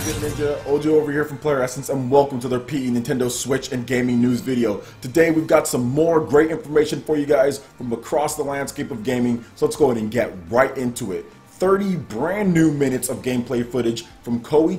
Good Ninja, Ojo over here from PlayerEssence, and welcome to their PE Nintendo Switch and gaming news video. Today we've got some more great information for you guys from across the landscape of gaming, so let's go ahead and get right into it. 30 brand new minutes of gameplay footage from Koei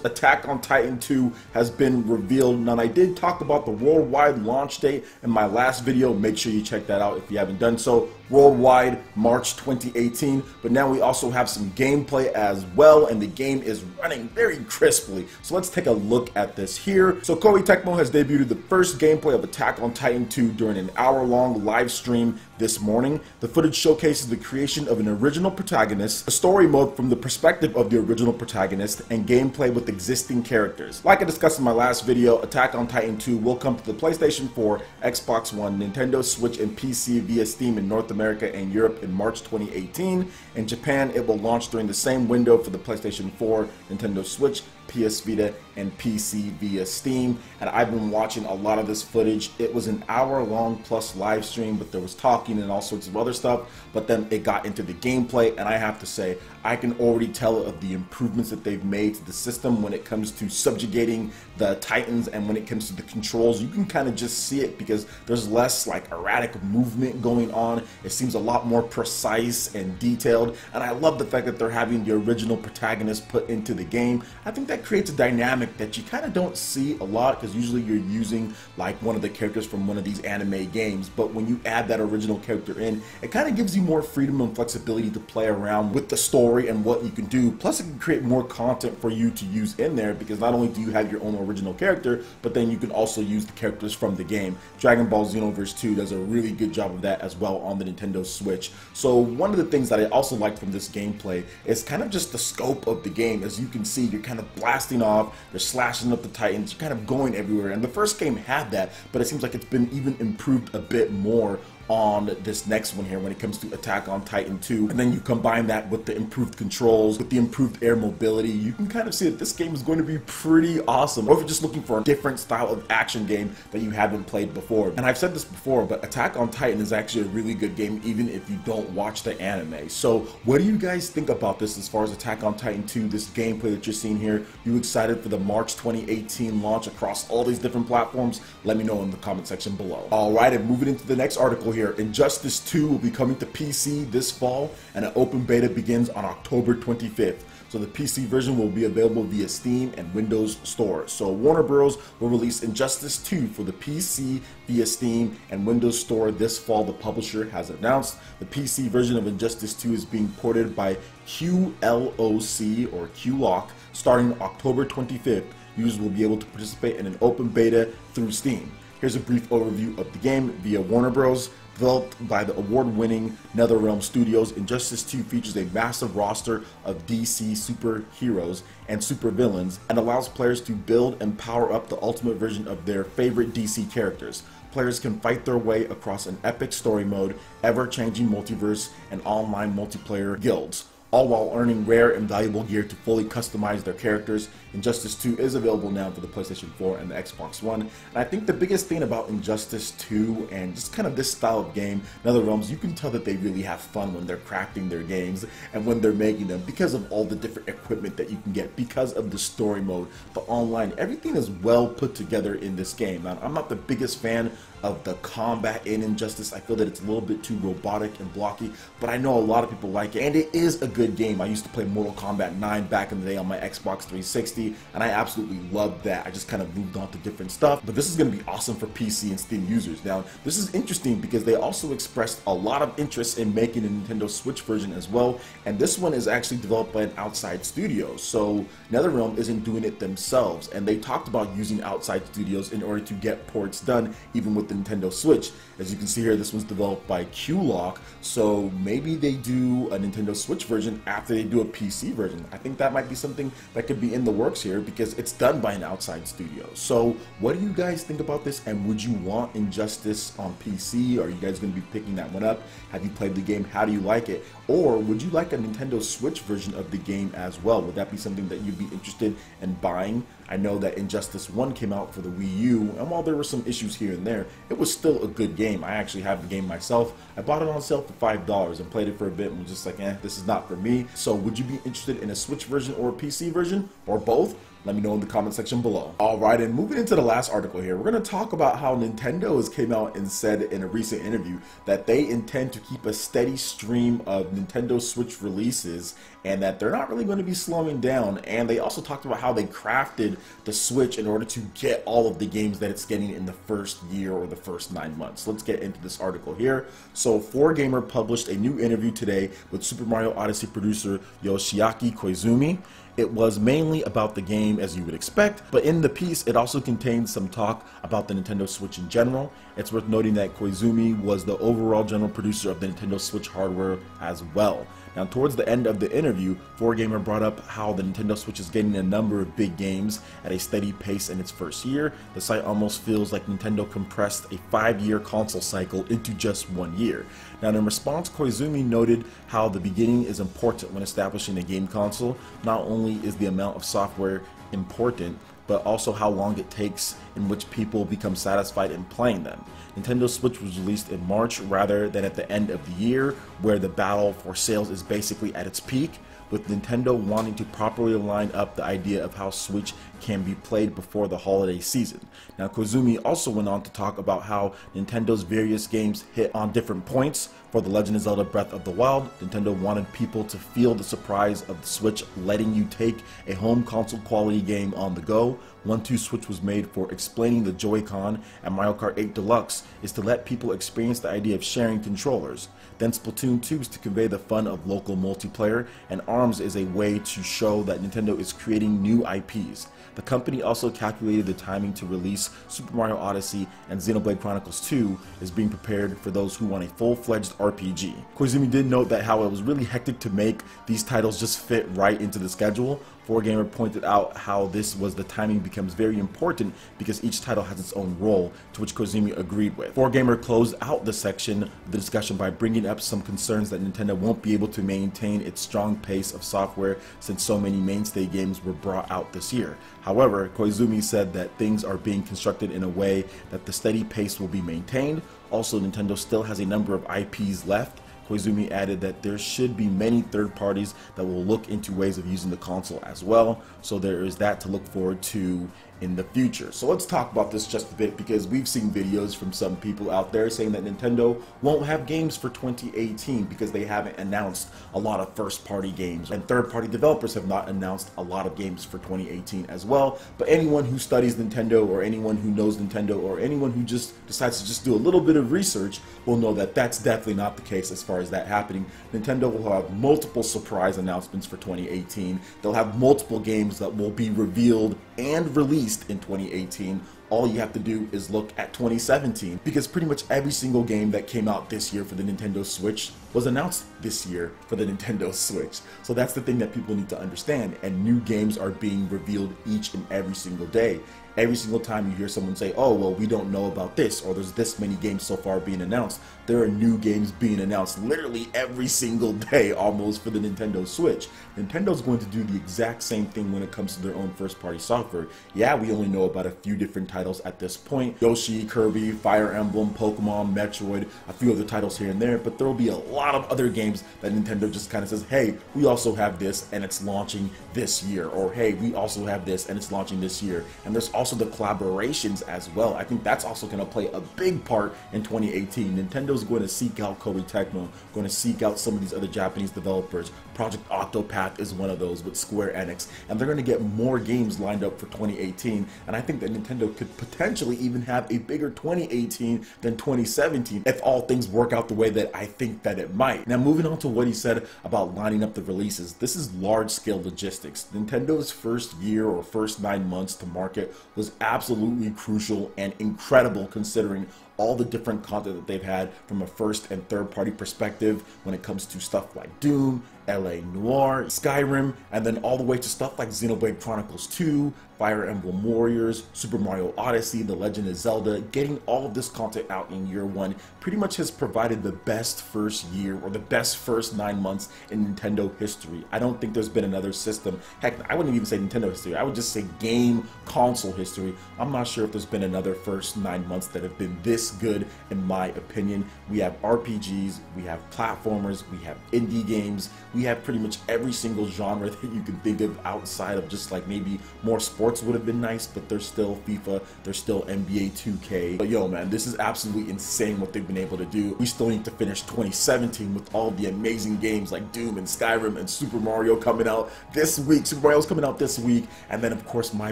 Attack on Titan 2 has been revealed. Now, I did talk about the worldwide launch date in my last video. Make sure you check that out if you haven't done so. Worldwide, March 2018. But now we also have some gameplay as well, and the game is running very crisply. So let's take a look at this here. So Koei Tecmo has debuted the first gameplay of Attack on Titan 2 during an hour-long live stream this morning. The footage showcases the creation of an original protagonist, a story mode from the perspective of the original protagonist, and gameplay with existing characters. Like I discussed in my last video, Attack on Titan 2 will come to the PlayStation 4, Xbox One, Nintendo Switch, and PC via Steam in North America and Europe in March 2018. In Japan, it will launch during the same window for the PlayStation 4, Nintendo Switch, PS Vita, and PC via Steam. And I've been watching a lot of this footage. It was an hour-long plus live stream, but there was talking and all sorts of other stuff. But then it got into the gameplay, and I have to say, I can already tell of the improvements that they've made to the system when it comes to subjugating the Titans, and when it comes to the controls. You can kind of just see it because there's less like erratic movement going on. It seems a lot more precise and detailed, and I love the fact that they're having the original protagonist put into the game. I think that creates a dynamic that you kind of don't see a lot, because usually you're using like one of the characters from one of these anime games, but when you add that original character in, it kind of gives you more freedom and flexibility to play around with the story and what you can do. Plus, it can create more content for you to use in there, because not only do you have your own original character, but then you can also use the characters from the game. Dragon Ball Xenoverse 2 does a really good job of that as well on the Nintendo Switch. So one of the things that I also liked from this gameplay is kind of just the scope of the game. As you can see, you're kind of blasting off, you're slashing up the Titans, you're kind of going everywhere, and the first game had that, but it seems like it's been even improved a bit more on this next one here when it comes to Attack on Titan 2. And then you combine that with the improved controls, with the improved air mobility, you can kind of see that this game is going to be pretty awesome. Or if you're just looking for a different style of action game that you haven't played before. And I've said this before, but Attack on Titan is actually a really good game even if you don't watch the anime. So what do you guys think about this as far as Attack on Titan 2, this gameplay that you're seeing here? You excited for the March 2018 launch across all these different platforms? Let me know in the comment section below. Alright, and moving into the next article here, Injustice 2 will be coming to PC this fall, and an open beta begins on October 25th. So the PC version will be available via Steam and Windows Store. So Warner Bros. Will release Injustice 2 for the PC via Steam and Windows Store this fall, the publisher has announced. The PC version of Injustice 2 is being ported by QLOC or QLOC starting October 25th. Users will be able to participate in an open beta through Steam. Here's a brief overview of the game via Warner Bros. Developed by the award-winning NetherRealm Studios, Injustice 2 features a massive roster of DC superheroes and supervillains, and allows players to build and power up the ultimate version of their favorite DC characters. Players can fight their way across an epic story mode, ever-changing multiverse, and online multiplayer guilds, all while earning rare and valuable gear to fully customize their characters. Injustice 2 is available now for the PlayStation 4 and the Xbox One. And I think the biggest thing about Injustice 2 and just kind of this style of game, NetherRealms, you can tell that they really have fun when they're crafting their games and when they're making them, because of all the different equipment that you can get, because of the story mode, the online, everything is well put together in this game. Now, I'm not the biggest fan of the combat in Injustice. I feel that it's a little bit too robotic and blocky, but I know a lot of people like it, and it is a good game. I used to play Mortal Kombat 9 back in the day on my Xbox 360, and I absolutely loved that. I just kind of moved on to different stuff, but this is going to be awesome for PC and Steam users. Now, this is interesting because they also expressed a lot of interest in making a Nintendo Switch version as well, and this one is actually developed by an outside studio, so NetherRealm isn't doing it themselves, and they talked about using outside studios in order to get ports done, even with the Nintendo Switch. As you can see here, this one's developed by QLOC, so maybe they do a Nintendo Switch version after they do a PC version. I think that might be something that could be in the works here, because it's done by an outside studio. So what do you guys think about this, and would you want Injustice on PC? Are you guys going to be picking that one up? Have you played the game? How do you like it? Or would you like a Nintendo Switch version of the game as well? Would that be something that you'd be interested in buying? I know that Injustice 1 came out for the Wii U, and while there were some issues here and there, it was still a good game. I actually have the game myself. I bought it on sale for $5 and played it for a bit and was just like, this is not for me. So would you be interested in a Switch version or a PC version, or both? Let me know in the comment section below. Alright, and moving into the last article here, we're going to talk about how Nintendo has came out and said in a recent interview that they intend to keep a steady stream of Nintendo Switch releases and that they're not really going to be slowing down. And they also talked about how they crafted the Switch in order to get all of the games that it's getting in the first year or the first 9 months. Let's get into this article here. So 4Gamer published a new interview today with Super Mario Odyssey producer Yoshiaki Koizumi. It was mainly about the game, as you would expect, but in the piece it also contained some talk about the Nintendo Switch in general. It's worth noting that Koizumi was the overall general producer of the Nintendo Switch hardware as well. Now, towards the end of the interview, 4Gamer brought up how the Nintendo Switch is getting a number of big games at a steady pace in its first year. The site almost feels like Nintendo compressed a 5-year console cycle into just 1 year. Now, in response, Koizumi noted how the beginning is important when establishing a game console. Not only is the amount of software important, but also how long it takes in which people become satisfied in playing them. Nintendo Switch was released in March rather than at the end of the year, where the battle for sales is basically at its peak, with Nintendo wanting to properly line up the idea of how Switch can be played before the holiday season. Now, Koizumi also went on to talk about how Nintendo's various games hit on different points. For The Legend of Zelda Breath of the Wild, Nintendo wanted people to feel the surprise of the Switch letting you take a home console quality game on the go. 1-2 Switch was made for explaining the Joy-Con, and Mario Kart 8 Deluxe is to let people experience the idea of sharing controllers. Then Splatoon 2 is to convey the fun of local multiplayer, and ARMS is a way to show that Nintendo is creating new IPs. The company also calculated the timing to release Super Mario Odyssey, and Xenoblade Chronicles 2 is being prepared for those who want a full-fledged RPG. Koizumi did note that how it was really hectic to make these titles just fit right into the schedule. 4Gamer pointed out how this was the timing becomes very important because each title has its own role, to which Koizumi agreed with. 4Gamer closed out the section of the discussion by bringing up some concerns that Nintendo won't be able to maintain its strong pace of software since so many mainstay games were brought out this year. However, Koizumi said that things are being constructed in a way that the steady pace will be maintained. Also, Nintendo still has a number of IPs left. Koizumi added that there should be many third parties that will look into ways of using the console as well, so there is that to look forward to in the future. So let's talk about this just a bit, because we've seen videos from some people out there saying that Nintendo won't have games for 2018 because they haven't announced a lot of first-party games, and third-party developers have not announced a lot of games for 2018 as well. But anyone who studies Nintendo, or anyone who knows Nintendo, or anyone who just decides to just do a little bit of research will know that that's definitely not the case as far as that happening. Nintendo will have multiple surprise announcements for 2018. They'll have multiple games that will be revealed and released in 2018. All you have to do is look at 2017, because pretty much every single game that came out this year for the Nintendo Switch was announced this year for the Nintendo Switch. So that's the thing that people need to understand, and new games are being revealed each and every single day. Every single time you hear someone say, oh, well, we don't know about this, or there's this many games so far being announced, there are new games being announced literally every single day almost for the Nintendo Switch. Nintendo's going to do the exact same thing when it comes to their own first-party software. Yeah, we only know about a few different titles at this point. Yoshi, Kirby, Fire Emblem, Pokemon, Metroid, a few other titles here and there, but there will be a lot of other games that Nintendo just kind of says, hey, we also have this and it's launching this year, or hey, we also have this and it's launching this year. And there's also the collaborations as well. I think that's also going to play a big part in 2018. Nintendo's going to seek out Koei Tecmo, going to seek out some of these other Japanese developers. Project Octopath is one of those with Square Enix, and they're going to get more games lined up for 2018, and I think that Nintendo could potentially even have a bigger 2018 than 2017 if all things work out the way that I think that it might. Now, moving on to what he said about lining up the releases, this is large-scale logistics. Nintendo's first year or first 9 months to market was absolutely crucial and incredible, considering all the different content that they've had from a first and third party perspective when it comes to stuff like Doom, LA Noire, Skyrim, and then all the way to stuff like Xenoblade Chronicles 2, Fire Emblem Warriors, Super Mario Odyssey, The Legend of Zelda. Getting all of this content out in year one pretty much has provided the best first year or the best first 9 months in Nintendo history. I don't think there's been another system. Heck, I wouldn't even say Nintendo history. I would just say game console history. I'm not sure if there's been another first 9 months that have been this this good in my opinion. We have RPGs, we have platformers, we have indie games, we have pretty much every single genre that you can think of outside of just like maybe more sports would have been nice, but there's still FIFA, there's still NBA 2K. But yo man, this is absolutely insane what they've been able to do. We still need to finish 2017 with all the amazing games like Doom and Skyrim and Super Mario coming out this week. Super Mario's coming out this week, and then of course my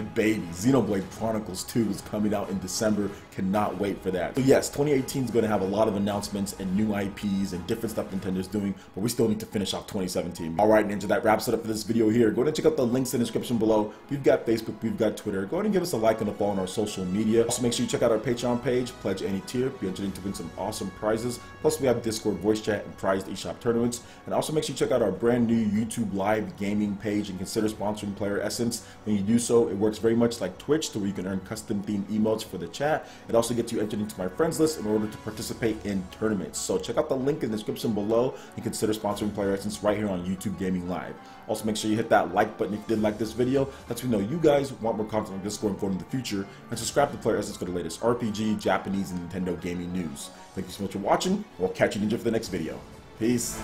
baby Xenoblade Chronicles 2 is coming out in December. Cannot wait for that. So yes, 2018 is going to have a lot of announcements and new IPs and different stuff Nintendo's doing, but we still need to finish off 2017. Alright Ninja, that wraps it up for this video here. Go ahead and check out the links in the description below. We've got Facebook, we've got Twitter. Go ahead and give us a like and a follow on our social media. Also make sure you check out our Patreon page, pledge any tier, be entered to win some awesome prizes. Plus we have Discord voice chat and prized eShop tournaments. And also make sure you check out our brand new YouTube live gaming page and consider sponsoring PlayerEssence. When you do so, it works very much like Twitch, to where you can earn custom themed emotes for the chat. It also gets you entered into my friends list in order to participate in tournaments. So check out the link in the description below and consider sponsoring PlayerEssence right here on YouTube Gaming Live. Also make sure you hit that like button if you did like this video. Lets me know you guys want more content like this going forward in the future. And subscribe to PlayerEssence for the latest RPG, Japanese, and Nintendo gaming news. Thank you so much for watching. We'll catch you Ninja for the next video. Peace.